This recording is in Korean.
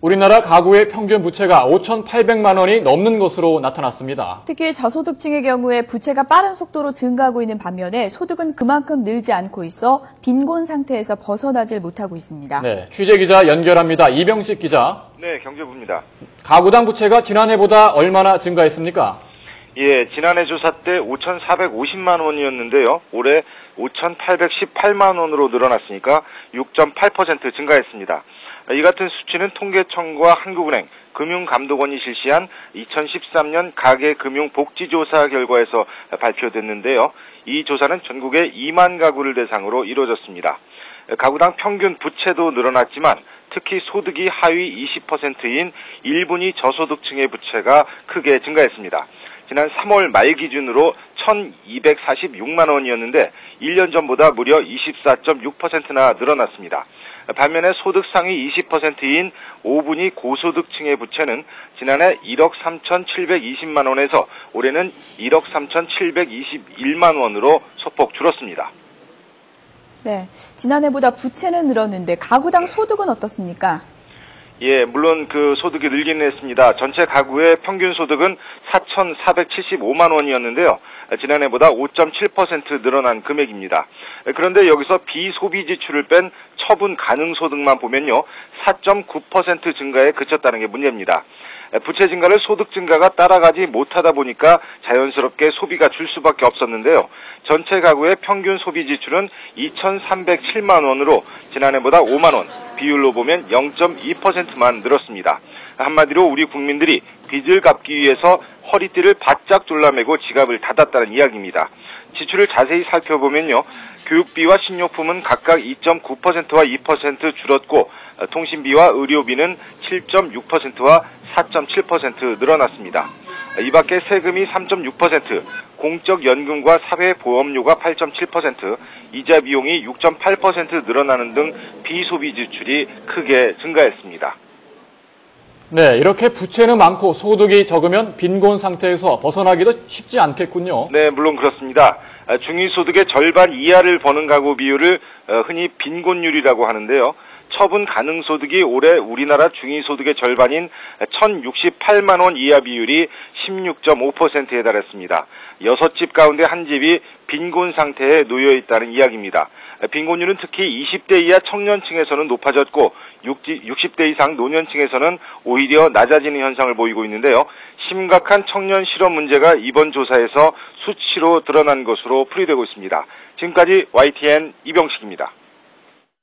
우리나라 가구의 평균 부채가 5,800만 원이 넘는 것으로 나타났습니다. 특히 저소득층의 경우에 부채가 빠른 속도로 증가하고 있는 반면에 소득은 그만큼 늘지 않고 있어 빈곤 상태에서 벗어나질 못하고 있습니다. 네, 취재기자 연결합니다. 이병식 기자. 네, 경제부입니다. 가구당 부채가 지난해보다 얼마나 증가했습니까? 예, 지난해 조사 때 5,450만 원이었는데요. 올해 5,818만 원으로 늘어났으니까 6.8% 증가했습니다. 이 같은 수치는 통계청과 한국은행, 금융감독원이 실시한 2013년 가계금융복지조사 결과에서 발표됐는데요. 이 조사는 전국의 2만 가구를 대상으로 이루어졌습니다. 가구당 평균 부채도 늘어났지만 특히 소득이 하위 20%인 1분위 저소득층의 부채가 크게 증가했습니다. 지난 3월 말 기준으로 1,246만 원이었는데 1년 전보다 무려 24.6%나 늘어났습니다. 반면에 소득 상위 20%인 5분위 고소득층의 부채는 지난해 1억 3,720만 원에서 올해는 1억 3,721만 원으로 소폭 줄었습니다. 네, 지난해보다 부채는 늘었는데 가구당 소득은 어떻습니까? 예, 물론 그 소득이 늘기는 했습니다. 전체 가구의 평균 소득은 4,475만 원이었는데요. 지난해보다 5.7% 늘어난 금액입니다. 그런데 여기서 비소비 지출을 뺀 처분 가능 소득만 보면요. 4.9% 증가에 그쳤다는 게 문제입니다. 부채 증가를 소득 증가가 따라가지 못하다 보니까 자연스럽게 소비가 줄 수밖에 없었는데요. 전체 가구의 평균 소비 지출은 2,307만 원으로 지난해보다 5만 원, 비율로 보면 0.2%만 늘었습니다. 한마디로 우리 국민들이 빚을 갚기 위해서 허리띠를 바짝 졸라매고 지갑을 닫았다는 이야기입니다. 지출을 자세히 살펴보면요. 교육비와 식료품은 각각 2.9%와 2% 줄었고 통신비와 의료비는 7.6%와 4.7% 늘어났습니다. 이 밖에 세금이 3.6%, 공적연금과 사회보험료가 8.7%, 이자 비용이 6.8% 늘어나는 등 비소비 지출이 크게 증가했습니다. 네, 이렇게 부채는 많고 소득이 적으면 빈곤 상태에서 벗어나기도 쉽지 않겠군요. 네, 물론 그렇습니다. 중위소득의 절반 이하를 버는 가구 비율을 흔히 빈곤율이라고 하는데요. 처분 가능 소득이 올해 우리나라 중위소득의 절반인 1,068만 원 이하 비율이 16.5%에 달했습니다. 6집 가운데 한 집이 빈곤 상태에 놓여 있다는 이야기입니다. 빈곤율은 특히 20대 이하 청년층에서는 높아졌고 60대 이상 노년층에서는 오히려 낮아지는 현상을 보이고 있는데요. 심각한 청년 실업 문제가 이번 조사에서 수치로 드러난 것으로 풀이되고 있습니다. 지금까지 YTN 이병식입니다.